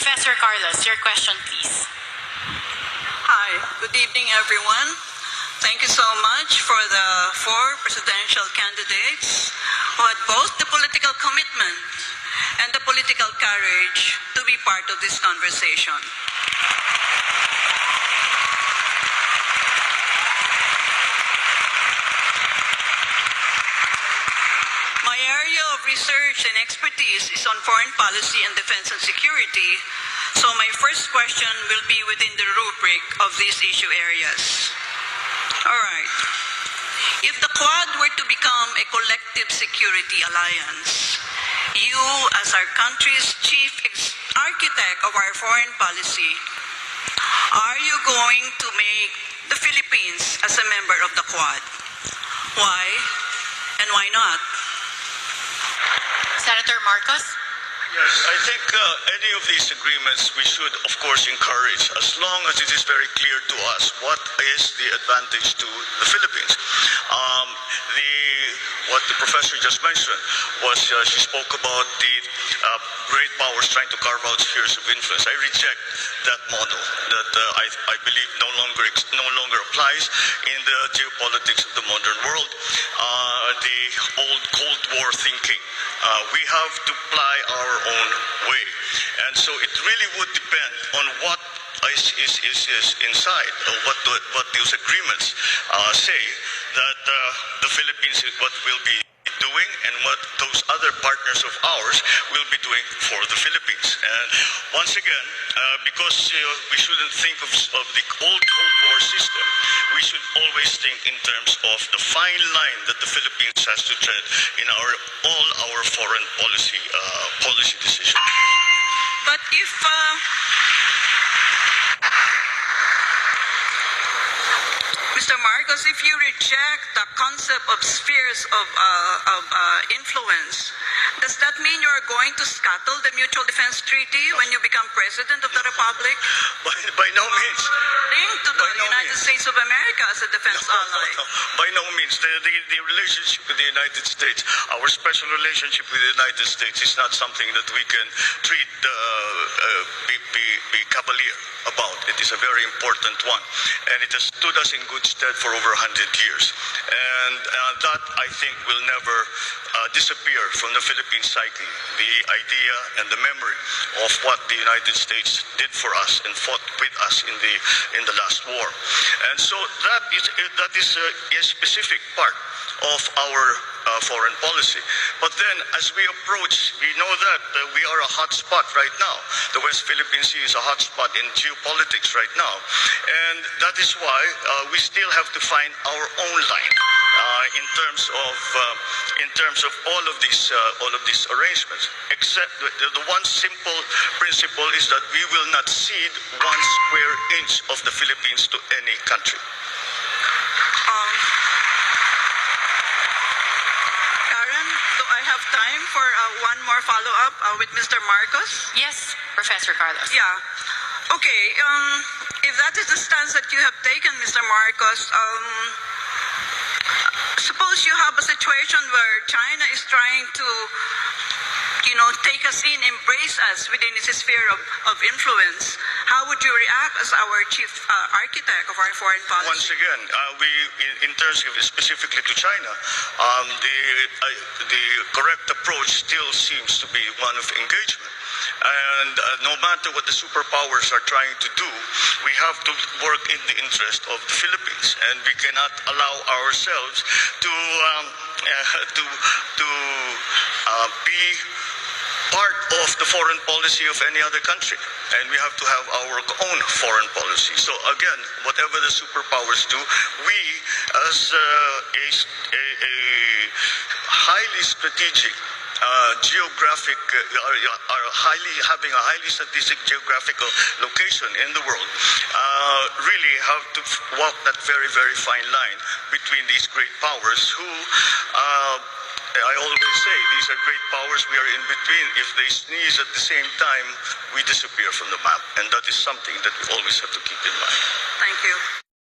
Professor Carlos, your question, please. Hi, good evening, everyone. Thank you so much for the 4 presidential candidates who had both the political commitment and the political courage to be part of this conversation. My area of research and expertise is on foreign policy and defense and security, so my first question will be within the rubric of these issue areas. All right. If the Quad were to become a collective security alliance, you, as our country's chief architect of our foreign policy, are you going to make the Philippines as a member of the Quad? Why and why not? Senator Marcos? Yes, I think any of these agreements we should, of course, encourage as long as it is very clear to us what is the advantage to the Philippines. What the professor just mentioned was she spoke about the great powers trying to carve out spheres of influence. I reject that model that I believe no longer applies in the geopolitics of the modern world. The old Cold War thinking. We have to ply our own way. And so it really would depend on what is inside, or what those agreements say that the Philippines is what will be doing and what those other partners of ours will be doing for the Philippines. And once again, because we shouldn't think of the old Cold War system, we should always think in terms of the fine line that the Philippines has to tread in all our foreign policy decisions. But if Mr. Marcos, if you reject the concept of spheres of influence, does that mean you're going to scuttle the Mutual Defense Treaty when you become President of the Republic? By no means. Linked to the United States of America as a defense ally. By no means. The relationship with the United States, our special relationship with the United States is not something that we can treat, be cavalier about. It is a very important one. And it has stood us in good stead for over 100 years. And that, I think, will never disappear from the Philippine psyche, the idea and the memory of what the United States did for us and fought with us in the last war. And so that is a specific part of our foreign policy. But then, as we approach, we know that we are a hot spot right now. The West Philippine Sea is a hot spot in geopolitics right now. And that is why we still have to find our own line in terms of all of these arrangements. Except the one simple principle is that we will not cede 1 square inch of the Philippines to any country. I have time for one more follow-up with Mr. Marcos? Yes, Professor Carlos. Yeah. Okay. If that is the stance that you have taken, Mr. Marcos, suppose you have a situation where China is trying to, take us in, embrace us within its sphere of influence. How would you react as our chief architect of our foreign policy? Once again, in terms of specifically to China, the correct approach still seems to be one of engagement. And no matter what the superpowers are trying to do, we have to work in the interest of the Philippines, and we cannot allow ourselves to be part of the foreign policy of any other country. And we have to have our own foreign policy. So again, whatever the superpowers do, we as a highly strategic having a highly strategic geographical location in the world, really have to walk that very, very fine line between these great powers who, I always say, these are great powers, we are in between. If they sneeze at the same time, we disappear from the map. And that is something that we always have to keep in mind. Thank you.